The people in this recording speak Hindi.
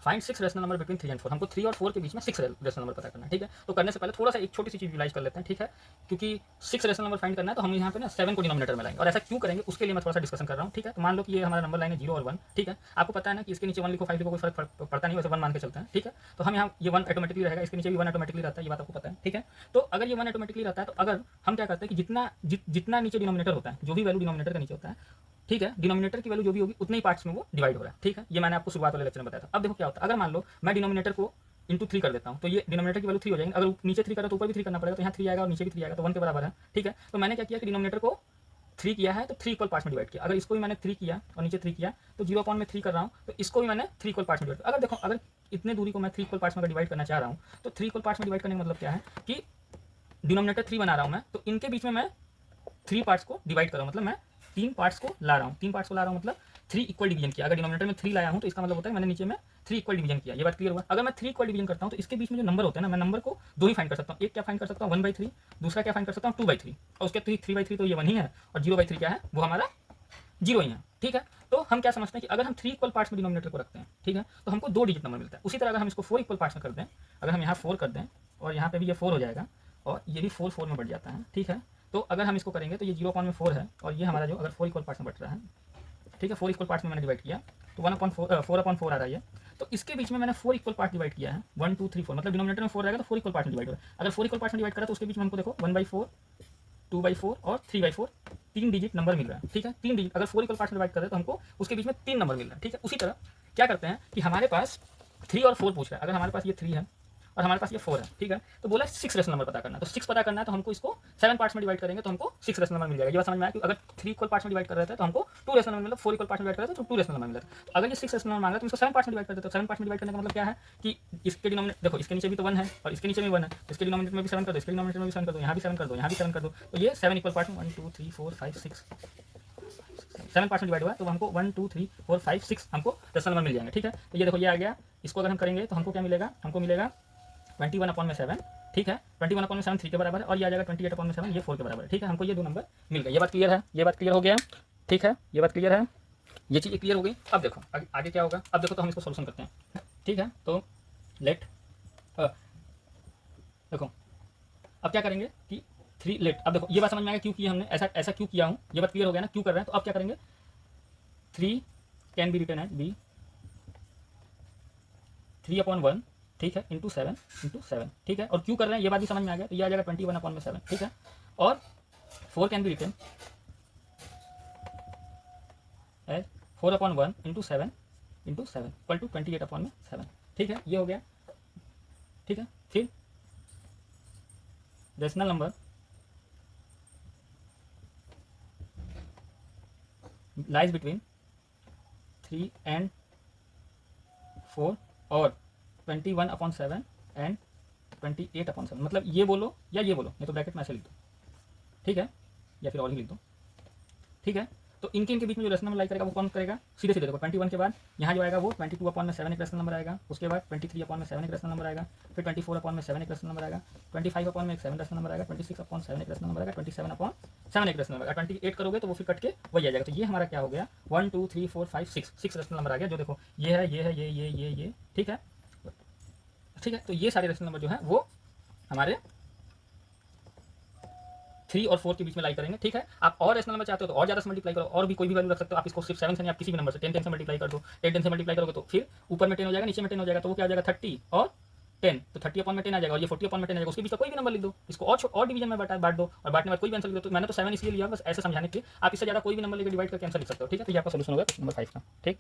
Find 6 rational number between 3 and 4। हमको 3 और 4 के बीच में 6 रेशनल नंबर पता करना है, ठीक है। तो करने से पहले थोड़ा सा एक छोटी सी चीज रियलाइज कर लेते हैं, ठीक है। क्योंकि 6 रेशनल नंबर फाइंड करना है तो हम यहाँ पे ना 7 को डिनोमिनेटर में लाएंगे, और ऐसा क्यों करेंगे उसके लिए मैं थोड़ा सा डिस्कशन कर रहा हूँ, ठीक है। तो मान लो कि ये हमारा नंबर लाइन है 0 और 1, ठीक है। आपको पता है ना कि इसके नीचे 1 लिखो 5 लिखो कोई फर्क पड़ता नहीं, वैसे 1 मान के चलते हैं, ठीक है। तो हम यहाँ ये 1 ऑटोमेटिकली रहेगा, इसके नीचे भी 1 ऑटोमेटिकली रहता है, ये बात आपको पता है, ठीक है। तो अगर ये 1 ऑटोमेटिकली रहता है तो अगर हम क्या करते हैं कि जितना नीचे डिनोमिनेटर होता है, जो भी वैल्यू डिनोमिनेटर का नीचे होता है, ठीक है, डिनोमिनेटर की वैल्यू जो भी होगी उतने ही पार्ट्स में वो डिवाइड हो रहा है, ठीक है। ये मैंने आपको शुरुआत वाले लेक्चर में बताया था। अब देखो क्या होता है, अगर मान लो मैं डिनोमिनेटर को इंटू 3 कर देता हूँ तो ये डिनोमिनेटर की वैल्यू 3 हो जाएगी। अगर नीचे 3 करा तो ऊपर भी 3 करना पड़ेगा, तो यहाँ 3 आएगा और नीचे भी 3 आएगा, तो 1 के बराबर है, ठीक है। तो मैंने क्या किया कि डिनोमिनेटर को 3 किया है तो 3 इक्वल पार्ट्स में डिवाइड किया। अगर इसको भी मैंने 3 किया और नीचे 3 किया तो 0/3 कर रहा हूँ, तो इसको भी मैंने 3 इक्वल पार्ट्स में डिवाइड। अगर देखो अगर इतने दूरी को मैं 3 इक्वल पार्ट्स में डिवाइड करना चाह रहा हूँ तो 3 इक्वल पार्ट्स में डिवाइड करने का मतलब क्या है कि डिनोमिनेटर 3 बना रहा हूँ मैं, तो इनके बीच में मैं 3 पार्ट्स को डिवाइड कर रहा हूँ, मतलब मैं 3 पार्ट्स को ला रहा हूँ, 3 पार्ट्स को ला रहा हूँ मतलब 3 इक्वल डिवीजन किया। अगर डिनोमिनेटर में 3 लाया हूँ तो इसका मतलब होता है मैंने नीचे में 3 इक्वल डिवीजन किया। ये बात क्लियर हुआ। अगर मैं 3 इक्वल डिवीजन करता हूँ तो इसके बीच में जो नंबर होते हैं ना, मैं नंबर को 2 ही फाइंड कर सकता हूँ। एक क्या फाइंड कर सकता हूँ 1/3, दूसरा क्या फाइंड कर सकता हूँ 2/3, और उसके 3/3 तो ये 1 ही है, और 0/3 क्या है वो हमारा 0 ही है, ठीक है। तो हम क्या समझते हैं कि अगर हम 3 इक्वल पार्ट्स में डिनोमिनेटर को रखते हैं, ठीक है, तो हमको 2 डिजिट नंबर मिलता है। उसी तरह अगर हम इसको 4 इक्वल पार्ट्स में कर दें, अगर हम यहाँ 4 कर दें और यहाँ पे भी ये 4 हो जाएगा और ये भी 4 4 में बढ़ जाता है, ठीक है। तो अगर हम इसको करेंगे तो ये 0/4 है, और ये हमारा जो अगर 4 इक्वल पार्ट्स में बढ़ रहा है, ठीक है, 4 इक्वल पार्ट्स में मैंने डिवाइड किया तो 4/4 आ रहा है। तो इसके बीच में मैंने 4 इक्वल पार्ट डिवाइड किया है, 1 2 3 4, मतलब डिनोमिनेटर में 4 रहेगा तो 4 इक्वल पार्ट में डिवाइड होगा। अगर 4 इक्वल पार्ट में डिवाइड करा तो उसके बीच में हमको देखो 1/4, 2/4 और 3/4 3 डिजिट नंबर मिल रहा है, ठीक है। 3 डिजिट अगर 4 इक्वल पार्ट में डिवाइड कर रहे हैं तो हमको उसके बीच में 3 नंबर मिल रहा है, ठीक है। उसी तरह क्या करते हैं कि हमारे पास 3 और 4 पूछ रहा है। अगर हमारे पास ये 3 है और हमारे पास ये 4 है, ठीक है, तो बोला 6 रेशनल नंबर पता करना है। तो 6 पता करना है तो हमको इसको 7 पार्ट्स में डिवाइड करेंगे तो हमको 6 रेशनल नंबर मिल जाएगा। ये बात समझ में आया कि अगर 3 इक्वल पार्ट्स में डिवाइड कर रहे थे तो हमको 2 रेशनल नंबर, मतलब 4 इक्वल पार्ट्स में डिवाइड कर रहे थे तो 2 रेशनल नंबर मिला। तो अगर ये 6 रेशनल नंबर मांग रहा है तो इसको 7 पार्ट्स में डिवाइड कर देते हैं। 7 पार्ट्स में डिवाइड करने का मतलब क्या है कि इसके डिनोमिनेटर देखो, इसके नीचे भी तो 1 है और इसके नीचे भी 1 है, इसके डिनोमिनेटर में भी 7 कर दो, इसके डिनोमिनेटर में भी 7 कर दो, यहाँ भी 7 कर दो, यहाँ भी 7 कर दो, तो ये 7 इक्वल पार्ट्स में 1 2 3 4 5 6 7 पार्ट्स में डिवाइड हुआ है, तो हमको 1 2 3 4 5 6 हमको रेशनल नंबर मिल जाएंगे, ठीक है। तो ये देखो ये आ गया। इसको अगर हम करेंगे तो हमको क्या मिलेगा, हमको मिलेगा 21/7, ठीक है। 21/7 3 के बराबर है, और ये आ जाएगा 28/7, ये 4 के बराबर है, ठीक है। हमको ये 2 नंबर मिल गए। ये बात क्लियर है, ये बात क्लियर हो गया, ठीक है, ये बात क्लियर है, ये चीज़ क्लियर हो गई। अब देखो आगे क्या होगा। अब देखो तो हम इसको सोल्यूशन करते हैं, ठीक है। तो लेट देखो अब क्या करेंगे कि 3 लेट, अब देखो ये बात समझ में आएगा क्यों किया हमने, ऐसा क्यों किया हूँ, ये बात क्लियर हो गया ना क्यों कर रहे हैं। तो अब क्या करेंगे, 3 can be written at be 3/1, ठीक है, इंटू 7, ठीक है। और क्यों कर रहे हैं ये बात भी समझ में आ गया, तो ये आ जाएगा 21/7, ठीक है। और 4 can be written as 4/1 into 7 equal to 28/7, ठीक है, ये हो गया, ठीक है। फिर rational number lies between 3 and 4 और 21/7 एंड 28/7, मतलब ये बोलो या ये बोलो, नहीं तो ब्रैकेट में ऐसे लिख दो, ठीक है, या फिर और ही लिख दो, ठीक है। तो इनके बीच में जो रेशनल नंबर लाई करेगा वो कौन करेगा, सीधे सीधे देखो 21 के बाद यहाँ जो आएगा वो 22/7 एक रेशनल नंबर आएगा, उसके बाद 23/7 एक रेशनल नंबर आएगा, फिर 24/7 एक रेशनल नंबर आएगा, 25/7 रेशनल नंबर आएगा, 26/7 एक रेशनल नंबर आएगा, 27/7 एक रेशनल नंबर आएगा। 28 करोगे तो वो फिर कट के वही आ जाएगा। तो ये हमारा क्या हो गया 1 2 3 4 5 6 रेशनल नंबर आ गया। जो देखो ये है, ये है, ये, ठीक है, ठीक है। तो ये सारे रेशनल नंबर जो है वो हमारे 3 और 4 के बीच में लाई करेंगे, ठीक है। आप और रेशनल नंबर चाहते हो तो और ज़्यादा से मल्टीप्लाई करो, और भी कोई भी वैल्यू रख सकते हो आप। इसको सिर्फ 7 से नहीं, आप किसी भी नंबर से 10 से मल्टीप्लाई कर दो। 10 से मल्टीप्लाई करोगे तो फिर ऊपर में 10 हो जाएगा, नीचे में 10 हो जाएगा, तो वो क्या हो जाएगा 30 और 10, तो 30/10 आ जाएगा, और ये 40/10 आ जाएगा। उसके बीच का कोई भी नंबर लिख दो, इसको और डिवीजन में बांट दो, और बांटने बाद कोई भी आंसर लिख दो। तो मैंने तो 7 इसलिए लिया बस ऐसे समझाने के लिए, आप इससे ज़्यादा कोई भी नंबर लेकर डिवाइड करके आंसर लिख सकते हो, ठीक है। तो ये आपका सोल्यूशन होगा क्वेश्चन नंबर 5 का, ठीक।